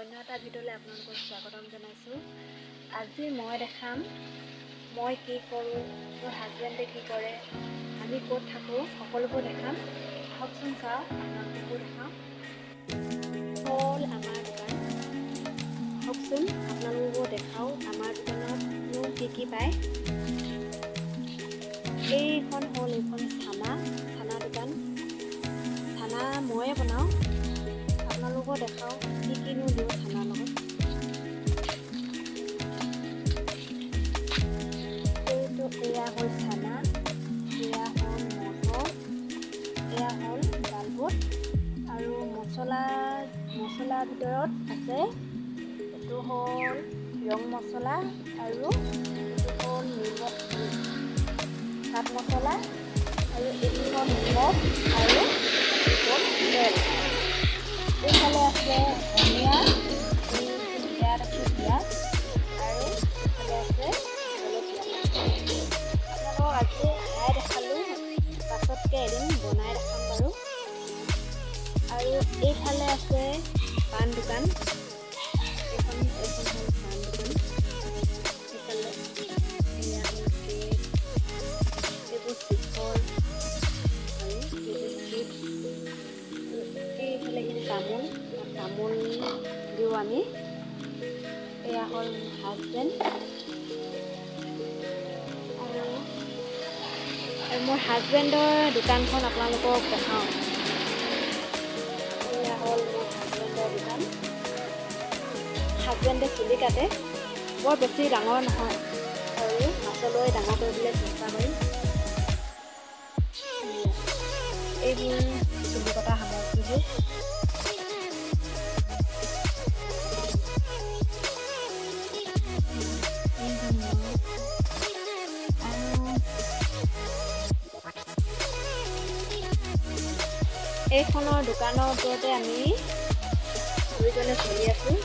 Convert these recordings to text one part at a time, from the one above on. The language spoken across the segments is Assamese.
অন্য এটা ভিডিঅ'লৈ আপোনালোকক স্বাগতম জনাইছোঁ। আজি মই দেখাম মই কি কৰোঁ, মোৰ হাজবেণ্ডে কি কৰে, আমি ক'ত থাকোঁ, সকলোবোৰ দেখাম। আহকচোন চাওঁ, আপোনালোককো দেখাওঁ। হ'ল আমাৰ দোকান। আহকচোন আপোনালোককো দেখাওঁ আমাৰ দোকানতনো কি পায়। এইখন চানা দোকান। চানা ময়ে বনাওঁ। আপোনালোকো দেখাওঁ কিনো দিওঁ চানাৰ লগত। এয়া হ'ল চানা, এয়া হ'ল মটৰ, এয়া হ'ল ডালবুট আৰু মচলাৰ ভিতৰত আছে এইটো হ'ল ৰং মচলা আৰু এইটো হ'ল চাট মচলা আৰু এইটো হ'ল নিমখ আৰু হ'ল তেল। এইফালে আছে ধনিয়া, ইয়াত আছে পিঁয়াজ আৰু এইফালে আছে জলকীয়া। আপোনালোকক আজি আধাই দেখালোঁ, পাছতকৈ এদিন বনাই দেখাম বাৰু। আৰু এইফালে আছে পাণ দোকান। এইখন হ'ল পাণ দোকান। এইফালে এয়া হ'ল কেক, এইবোৰ চিখৰ আৰু এইবোৰ চিপছ। এইফালে তামোল দিওঁ আমি। এয়া হ'ল হাজবেণ্ড আৰু মোৰ হাজবেণ্ডৰ দোকানখন আপোনালোকক দেখাওঁ। এয়া হ'ল মোৰ হাজবেণ্ডৰ দোকান। হাজবেণ্ডে চুলি কাটে, বৰ বেছি ডাঙৰ নহয় আৰু মাছলৈ ডাঙৰ কৰিবলৈ চেষ্টা কৰিম। এইবোৰ চুলি কটা সামগ্ৰীবোৰ। এইখনৰ দোকানৰ ওপৰতে আমি দুইজনে চলি আছোঁ।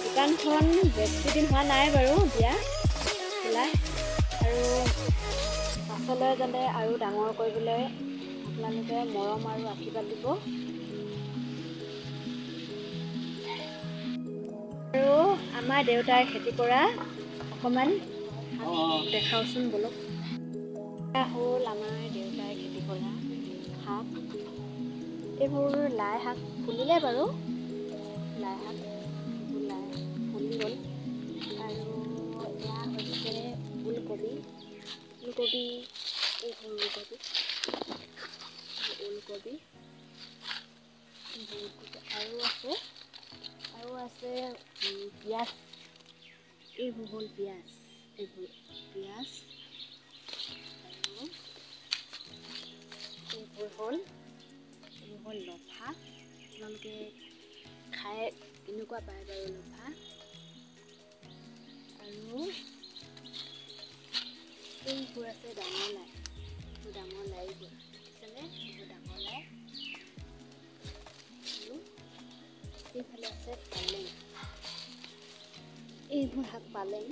দোকানখন বেছি দিন হোৱা নাই বাৰু দিয়া খোলা, আৰু পাছলৈ যাতে আৰু ডাঙৰ কৰিবলৈ আপোনালোকে মৰম আৰু আশীৰ্বাদ দিব। আৰু আমাৰ দেউতাই খেতি কৰা অকণমান দেখাওচোন বলক। এয়া হ'ল আমাৰ দেউতাই খেতি কৰা শাক। এইবোৰ লাই শাক ফুলিলে বাৰু, লাই শাক ফুলি গ'ল। আৰু এয়া হৈছে ওলকবি, এইবোৰ ওলকবি আৰু আছে পিঁয়াজ। এইবোৰ হ'ল পিঁয়াজ, আৰু এইবোৰ হ'ল লফা। আপোনালোকে খাই কেনেকুৱা পায় বাৰু লফা। আৰু এইবোৰ আছে ডাঙৰ লাই, লাইবোৰ দেখিছেনে? এইবোৰ ডাঙৰ লাই। আৰু এইফালে আছে পালেং, এইবোৰ শাক পালেং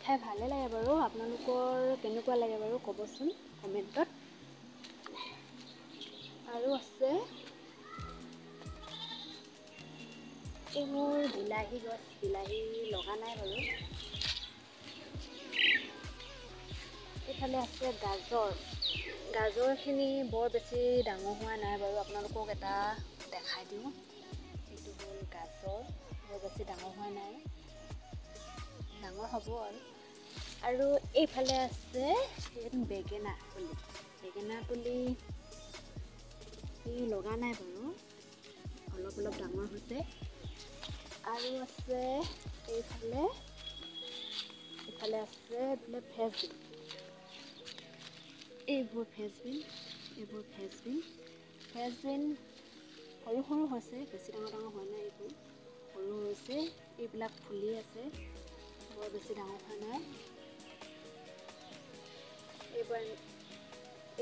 খাই ভালে লাগে বাৰু। আপোনালোকৰ কেনেকুৱা লাগে বাৰু ক'বচোন কমেণ্টত। আৰু আছে এইবোৰ বিলাহী গছ, বিলাহী লগা নাই বাৰু। এইফালে আছে গাজৰখিনি বৰ বেছি ডাঙৰ হোৱা নাই বাৰু। আপোনালোকক এটা দেখাই দিওঁ। এইটো হ'ল গাজৰ, বৰ বেছি ডাঙৰ হোৱা নাই, ডাঙৰ হ'ব আৰু এইফালে আছে বেঙেনা পুলি লগা নাই বাৰু, অলপ ডাঙৰ হৈছে। আৰু আছে এইফালে আছে ফ্ৰেঞ্চবিন। এইবোৰ ফ্ৰেঞ্চবিন সৰু হৈছে, বেছি ডাঙৰ হোৱা নাই। এইবোৰ সৰু হৈছে, এইবিলাক ফুলি আছে, বৰ বেছি ডাঙৰ হোৱা নাই।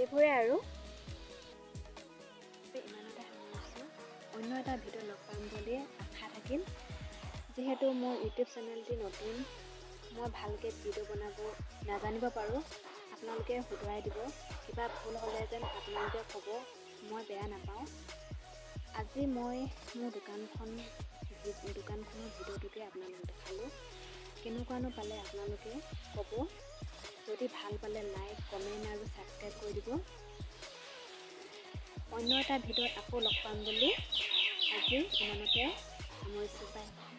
এইবোৰে আৰু ইমানতে সামৰিছোঁ। অন্য এটা ভিডিঅ' লগ পাম বুলি আশা থাকিল। যিহেতু মোৰ ইউটিউব চেনেলটি নতুন, মই ভালকৈ ভিডিঅ' বনাব নাজানিব পাৰোঁ। আপোনালোকে শুধৰাই দিব। কিবা ভুল হ'লে যেন আপোনালোকে ক'ব, মই বেয়া নাপাওঁ। আজি মই মোৰ দোকানখনৰ ভিডিঅ'টোকে আপোনালোকক দেখালোঁ। কেনেকুৱানো পালে আপোনালোকে ক'ব। যদি ভাল পালে লাইক, কমেণ্ট আৰু ছাবস্ক্ৰাইব কৰি দিব। অন্য এটা ভিডিঅ'ত আকৌ লগ পাম বুলি আজি ইমানতে সামৰিছোঁ। বাই।